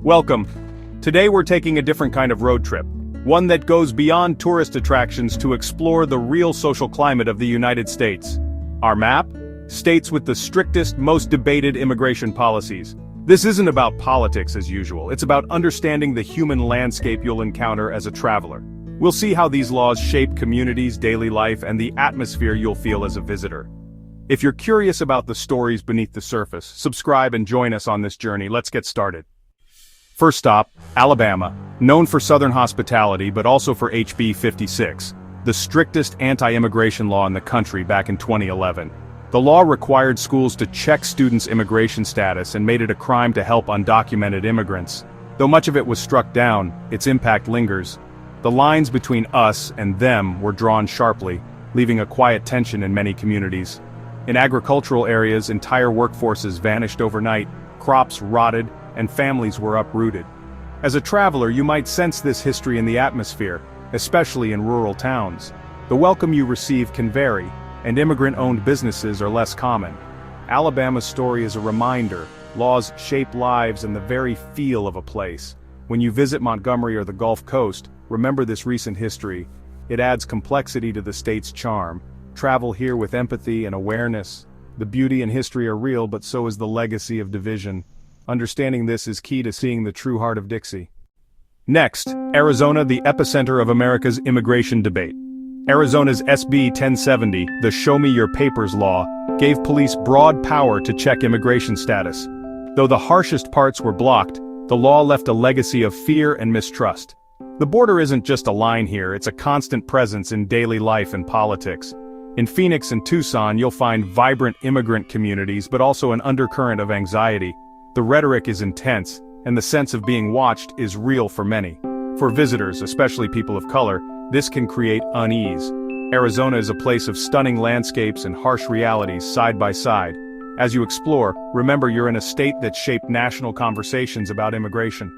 Welcome. Today we're taking a different kind of road trip, one that goes beyond tourist attractions to explore the real social climate of the United States. Our map? States with the strictest, most debated immigration policies. This isn't about politics as usual, it's about understanding the human landscape you'll encounter as a traveler. We'll see how these laws shape communities, daily life, and the atmosphere you'll feel as a visitor. If you're curious about the stories beneath the surface, subscribe and join us on this journey. Let's get started. First stop, Alabama, known for Southern hospitality but also for HB 56, the strictest anti-immigration law in the country back in 2011. The law required schools to check students' immigration status and made it a crime to help undocumented immigrants. Though much of it was struck down, its impact lingers. The lines between us and them were drawn sharply, leaving a quiet tension in many communities. In agricultural areas, entire workforces vanished overnight, crops rotted, and families were uprooted. As a traveler, you might sense this history in the atmosphere, especially in rural towns. The welcome you receive can vary, and immigrant-owned businesses are less common. Alabama's story is a reminder: laws shape lives and the very feel of a place. When you visit Montgomery or the Gulf Coast, remember this recent history. It adds complexity to the state's charm. Travel here with empathy and awareness. The beauty and history are real, but so is the legacy of division. Understanding this is key to seeing the true heart of Dixie. Next, Arizona, the epicenter of America's immigration debate. Arizona's SB 1070, the Show Me Your Papers law, gave police broad power to check immigration status. Though the harshest parts were blocked, the law left a legacy of fear and mistrust. The border isn't just a line here, it's a constant presence in daily life and politics. In Phoenix and Tucson, you'll find vibrant immigrant communities, but also an undercurrent of anxiety. The rhetoric is intense, and the sense of being watched is real for many. For visitors, especially people of color, this can create unease. Arizona is a place of stunning landscapes and harsh realities side by side. As you explore, remember you're in a state that shaped national conversations about immigration.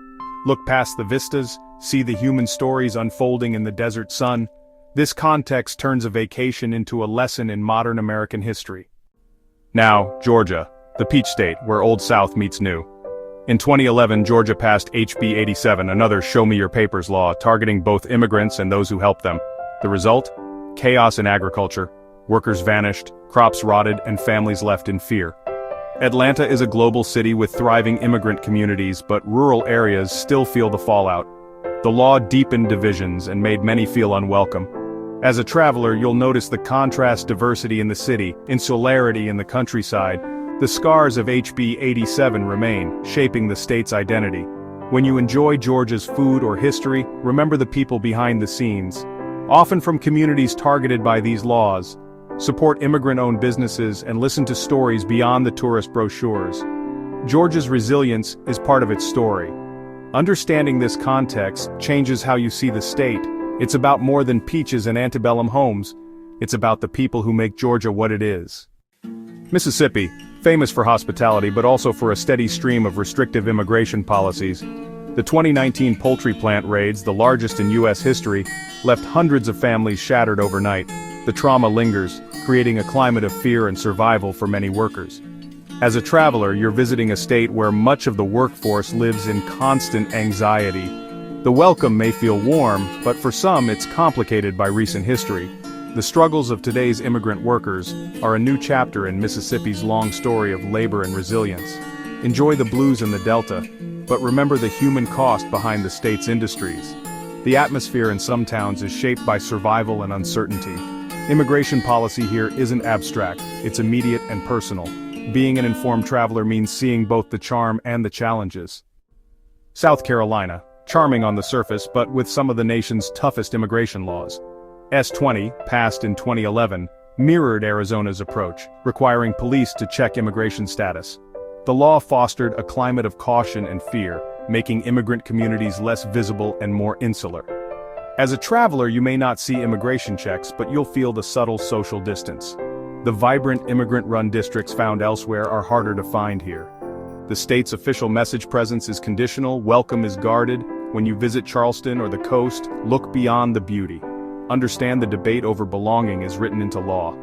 Look past the vistas, see the human stories unfolding in the desert sun. This context turns a vacation into a lesson in modern American history. Now, Georgia, the Peach State, where Old South meets new. In 2011, Georgia passed HB 87, another Show Me Your Papers law, targeting both immigrants and those who help them. The result? Chaos in agriculture. Workers vanished, crops rotted, and families left in fear. Atlanta is a global city with thriving immigrant communities, but rural areas still feel the fallout. The law deepened divisions and made many feel unwelcome. As a traveler, you'll notice the contrast: diversity in the city, insularity in the countryside. The scars of HB 87 remain, shaping the state's identity. When you enjoy Georgia's food or history, remember the people behind the scenes. Often from communities targeted by these laws. Support immigrant-owned businesses and listen to stories beyond the tourist brochures. Georgia's resilience is part of its story. Understanding this context changes how you see the state. It's about more than peaches and antebellum homes. It's about the people who make Georgia what it is. Mississippi, famous for hospitality but also for a steady stream of restrictive immigration policies. The 2019 poultry plant raids, the largest in U.S. history, left hundreds of families shattered overnight. The trauma lingers, creating a climate of fear and survival for many workers. As a traveler, you're visiting a state where much of the workforce lives in constant anxiety. The welcome may feel warm, but for some it's complicated by recent history. The struggles of today's immigrant workers are a new chapter in Mississippi's long story of labor and resilience. Enjoy the blues in the Delta, but remember the human cost behind the state's industries. The atmosphere in some towns is shaped by survival and uncertainty. Immigration policy here isn't abstract, it's immediate and personal. Being an informed traveler means seeing both the charm and the challenges. South Carolina, charming on the surface but with some of the nation's toughest immigration laws. S-20, passed in 2011, mirrored Arizona's approach, requiring police to check immigration status. The law fostered a climate of caution and fear, making immigrant communities less visible and more insular. As a traveler, you may not see immigration checks, but you'll feel the subtle social distance. The vibrant immigrant-run districts found elsewhere are harder to find here. The state's official message presence is conditional, welcome is guarded. When you visit Charleston or the coast, look beyond the beauty. Understand the debate over belonging is written into law.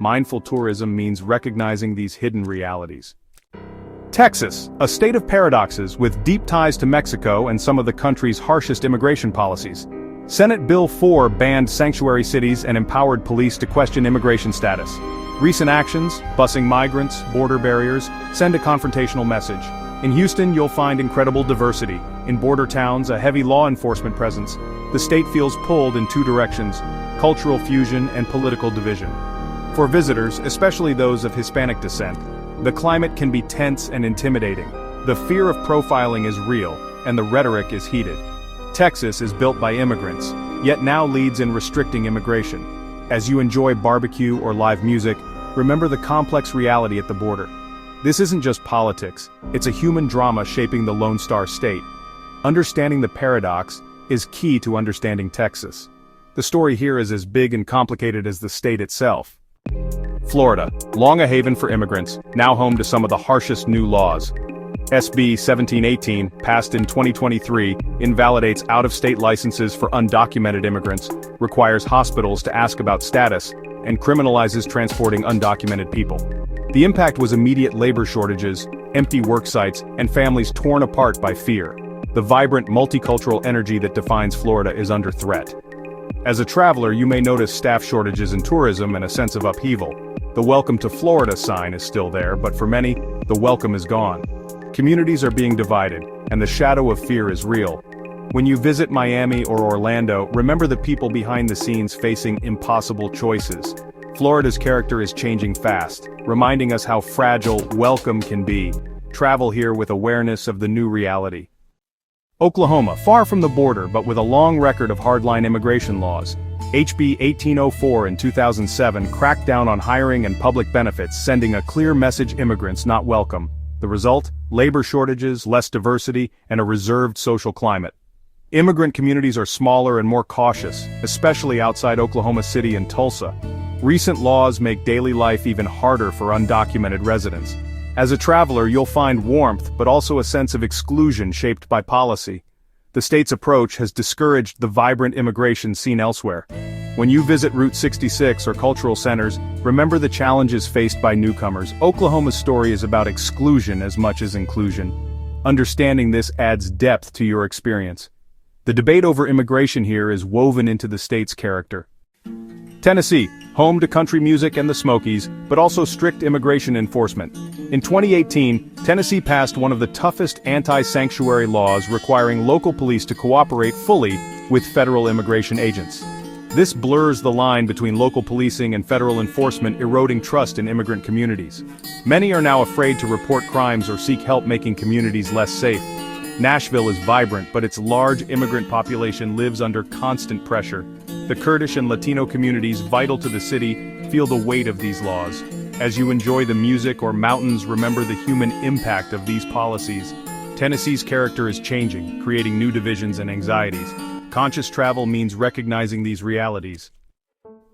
Mindful tourism means recognizing these hidden realities. Texas, a state of paradoxes with deep ties to Mexico and some of the country's harshest immigration policies. Senate Bill 4 banned sanctuary cities and empowered police to question immigration status. Recent actions, busing migrants, border barriers, send a confrontational message. In Houston, you'll find incredible diversity. In border towns, a heavy law enforcement presence. The state feels pulled in two directions: cultural fusion and political division. For visitors, especially those of Hispanic descent, the climate can be tense and intimidating. The fear of profiling is real, and the rhetoric is heated. Texas is built by immigrants, yet now leads in restricting immigration. As you enjoy barbecue or live music, remember the complex reality at the border. This isn't just politics, it's a human drama shaping the Lone Star State. Understanding the paradox is key to understanding Texas. The story here is as big and complicated as the state itself. Florida, long a haven for immigrants, now home to some of the harshest new laws. SB 1718, passed in 2023, invalidates out-of-state licenses for undocumented immigrants, requires hospitals to ask about status, and criminalizes transporting undocumented people. The impact was immediate labor shortages, empty work sites, and families torn apart by fear. The vibrant multicultural energy that defines Florida is under threat. As a traveler, you may notice staff shortages in tourism and a sense of upheaval. The "Welcome to Florida" sign is still there, but for many, the welcome is gone. Communities are being divided, and the shadow of fear is real. When you visit Miami or Orlando, remember the people behind the scenes facing impossible choices. Florida's character is changing fast, reminding us how fragile welcome can be. Travel here with awareness of the new reality. Oklahoma, far from the border but with a long record of hardline immigration laws. HB 1804 in 2007 cracked down on hiring and public benefits, sending a clear message: immigrants not welcome. The result? Labor shortages, less diversity, and a reserved social climate. Immigrant communities are smaller and more cautious, especially outside Oklahoma City and Tulsa. Recent laws make daily life even harder for undocumented residents. As a traveler, you'll find warmth but also a sense of exclusion shaped by policy. The state's approach has discouraged the vibrant immigration seen elsewhere. When you visit Route 66 or cultural centers, remember the challenges faced by newcomers. Oklahoma's story is about exclusion as much as inclusion. Understanding this adds depth to your experience. The debate over immigration here is woven into the state's character. Tennessee, home to country music and the Smokies, but also strict immigration enforcement. In 2018, Tennessee passed one of the toughest anti-sanctuary laws, requiring local police to cooperate fully with federal immigration agents. This blurs the line between local policing and federal enforcement, eroding trust in immigrant communities. Many are now afraid to report crimes or seek help, making communities less safe. Nashville is vibrant, but its large immigrant population lives under constant pressure. The Kurdish and Latino communities vital to the city feel the weight of these laws. As you enjoy the music or mountains, remember the human impact of these policies. Tennessee's character is changing, creating new divisions and anxieties. Conscious travel means recognizing these realities.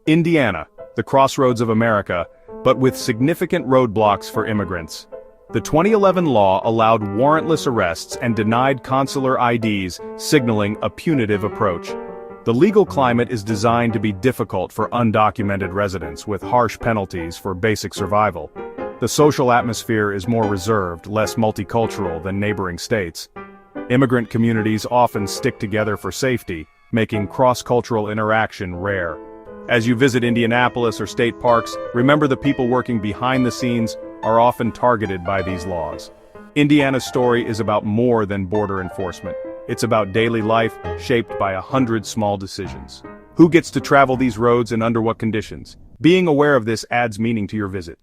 Indiana, the crossroads of America, but with significant roadblocks for immigrants. The 2011 law allowed warrantless arrests and denied consular IDs, signaling a punitive approach. The legal climate is designed to be difficult for undocumented residents, with harsh penalties for basic survival. The social atmosphere is more reserved, less multicultural than neighboring states. Immigrant communities often stick together for safety, making cross-cultural interaction rare. As you visit Indianapolis or state parks, remember the people working behind the scenes are often targeted by these laws. Indiana's story is about more than border enforcement. It's about daily life, shaped by 100 small decisions. Who gets to travel these roads and under what conditions? Being aware of this adds meaning to your visit.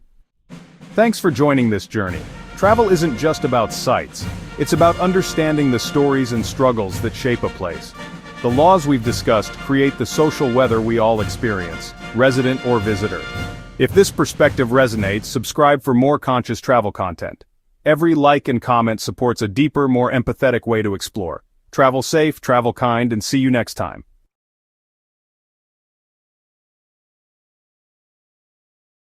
Thanks for joining this journey. Travel isn't just about sights. It's about understanding the stories and struggles that shape a place. The laws we've discussed create the social weather we all experience, resident or visitor. If this perspective resonates, subscribe for more conscious travel content. Every like and comment supports a deeper, more empathetic way to explore. Travel safe, travel kind, and see you next time.